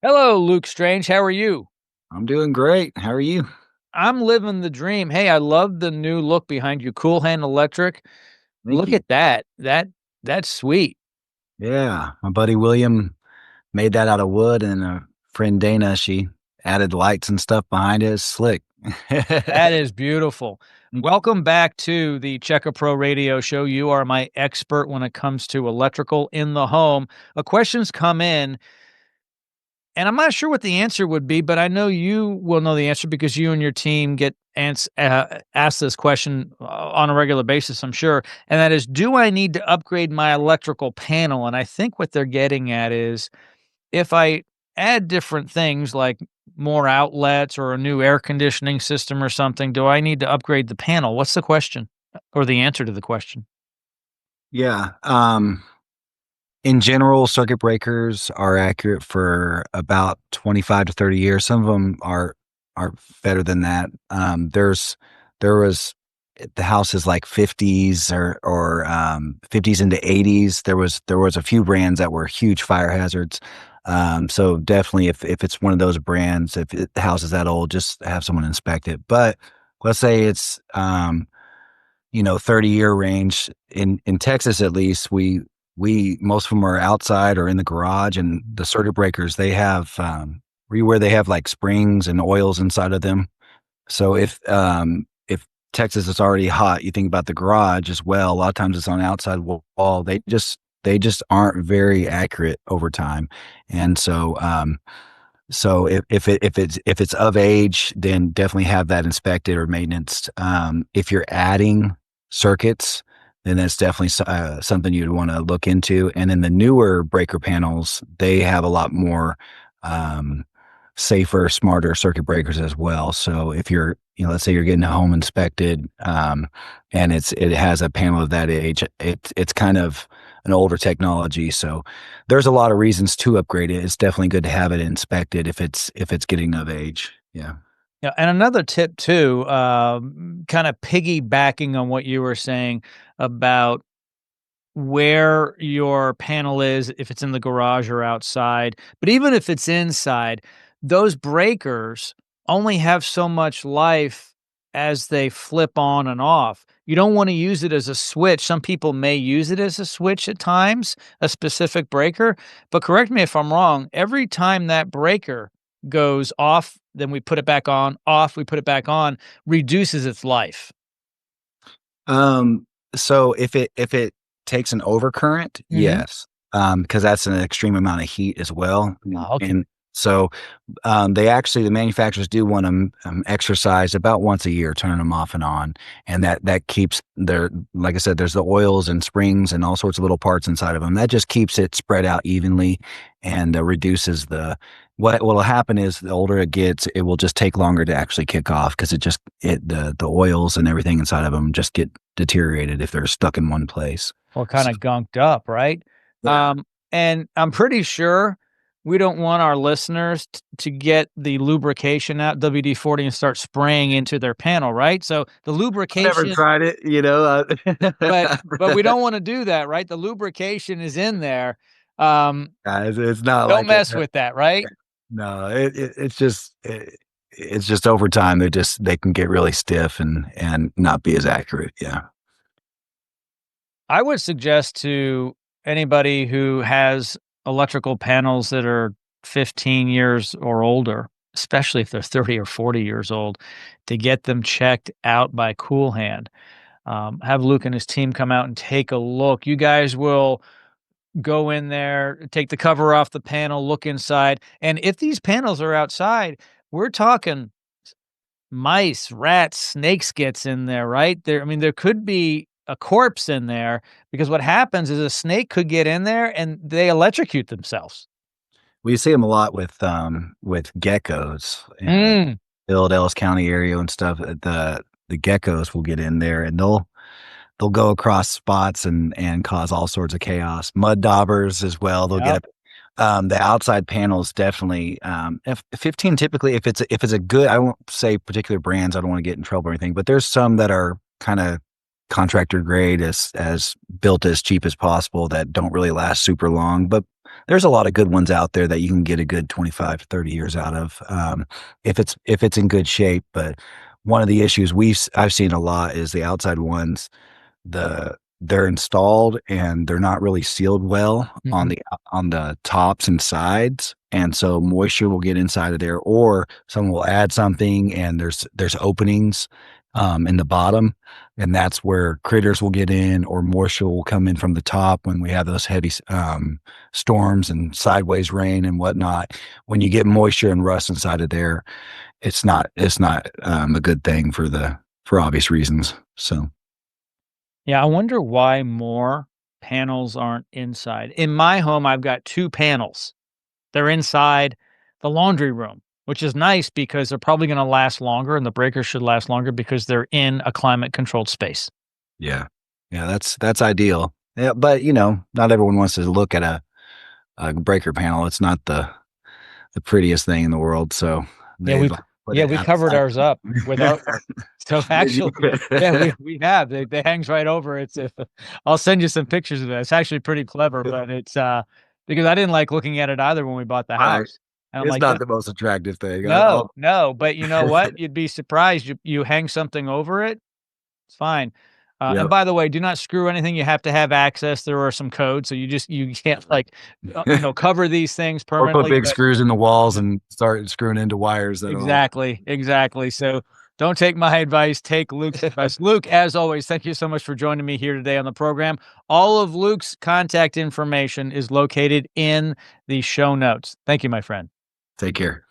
Hello, Luke Strange. How are you? I'm doing great. How are you? I'm living the dream. Hey, I love the new look behind you. Cool Hand Electric. Thank Look you. at that. That's sweet. Yeah, my buddy William made that out of wood, and a friend Dana, she added lights and stuff behind it. It's slick. That is beautiful. Welcome back to the Checker Pro Radio Show. You are my expert when it comes to electrical in the home. Questions come in, and I'm not sure what the answer would be, but I know you will know the answer because you and your team get asked this question on a regular basis, I'm sure. And that is, do I need to upgrade my electrical panel? And I think what they're getting at is if I add different things like more outlets or a new air conditioning system or something, do I need to upgrade the panel? What's the question or the answer to the question? Yeah. In general, circuit breakers are accurate for about 25 to 30 years. Some of them are better than that. There was the house is like 50s or 50s into 80s. There was a few brands that were huge fire hazards. So definitely if it's one of those brands, if the house is that old, just have someone inspect it. But let's say it's 30-year range in Texas. At least we most of them are outside or in the garage, and the circuit breakers, they have where they have like springs and oils inside of them. So if Texas is already hot, you think about the garage as well. A lot of times it's on the outside wall. They just aren't very accurate over time. And so if it's of age, then definitely have that inspected or maintenance. If you're adding circuits, then that's definitely something you'd want to look into. And then the newer breaker panels, they have a lot more um, safer, smarter circuit breakers as well. So if let's say you're getting a home inspected, and it has a panel of that age, it's kind of an older technology. So there's a lot of reasons to upgrade it. It's definitely good to have it inspected if it's getting of age. Yeah. Yeah, and another tip too, kind of piggybacking on what you were saying about where your panel is, if it's in the garage or outside. But even if it's inside, those breakers only have so much life as they flip on and off. You don't want to use it as a switch. Some people may use it as a switch at times, a specific breaker. But correct me if I'm wrong, every time that breaker goes off, then we put it back on, off, we put it back on, reduces its life. Um, so if it takes an overcurrent, Mhm. yes, because that's an extreme amount of heat as well. Ah, okay. And so the manufacturers do want them exercise about once a year, turn them off and on, and that keeps their, like I said, there's the oils and springs and all sorts of little parts inside of them. That just keeps it spread out evenly and reduces the. What will happen is the older it gets, it will just take longer to actually kick off because the oils and everything inside of them just get deteriorated if they're stuck in one place. Or kinda So, gunked up, right? yeah. And I'm pretty sure we don't want our listeners to get the lubrication out, WD-40, and start spraying into their panel, right? So, the I've never lubrication tried it, but we don't wanna do that, right? The lubrication is in there. Um, it's not don't like it. mess with that, right? No, it's just over time, they can get really stiff and not be as accurate, yeah. I would suggest to anybody who has electrical panels that are 15 years or older, especially if they're 30 or 40 years old, to get them checked out by Cool Hand. Have Luke and his team come out and take a look. You guys will go in there, take the cover off the panel, look inside. And if these panels are outside, we're talking mice, rats, snakes gets in there, right? There, I mean, there could be a corpse in there because what happens is a snake could get in there and they electrocute themselves. We see them a lot with geckos in the Mm. Bill Ellis County area and stuff. The geckos will get in there, and they'll go across spots and cause all sorts of chaos. Mud daubers as well, they'll Yep. get the outside panels definitely, if 15 typically, if it's a good, I won't say particular brands, I don't wanna get in trouble or anything, but there's some that are kinda contractor grade as built as cheap as possible that don't really last super long, but There's a lot of good ones out there that you can get a good 25, 30 years out of, if it's in good shape, but one of the issues I've seen a lot is the outside ones, they're installed and they're not really sealed well Mhm. on the tops and sides, and so moisture will get inside of there, or someone will add something and there's openings, in the bottom, and that's where critters will get in or moisture will come in from the top when we have those heavy storms and sideways rain and whatnot. When you get moisture and rust inside of there, it's not a good thing for obvious reasons. So, Yeah, I wonder why more panels aren't inside. In my home, I've got 2 panels. They're inside the laundry room, which is nice because they're probably gonna last longer and the breakers should last longer because they're in a climate controlled space. yeah. Yeah, that's ideal. Yeah, but, not everyone wants to look at a breaker panel. It's not the prettiest thing in the world, so Yeah, they we like put yeah, it we covered outside. ours up with our so Did you? actually yeah, we have. It hangs right over. It's I'll send you some pictures of it. It's actually pretty clever, but it's, because I didn't like looking at it either when we bought the Right. house. And I'm It's like, not the most attractive thing. no, I'll no, but you know what? You'd be surprised. You hang something over it, it's fine. And Yep. by the way, do not screw anything. You have to have access. There are some codes, so you can't like, cover these things Or put permanently. big But screws in the walls and start screwing into wires that are all exactly, exactly. So don't take my advice. Take Luke's advice. Luke, as always, thank you so much for joining me here today on the program. All of Luke's contact information is located in the show notes. Thank you, my friend. take care.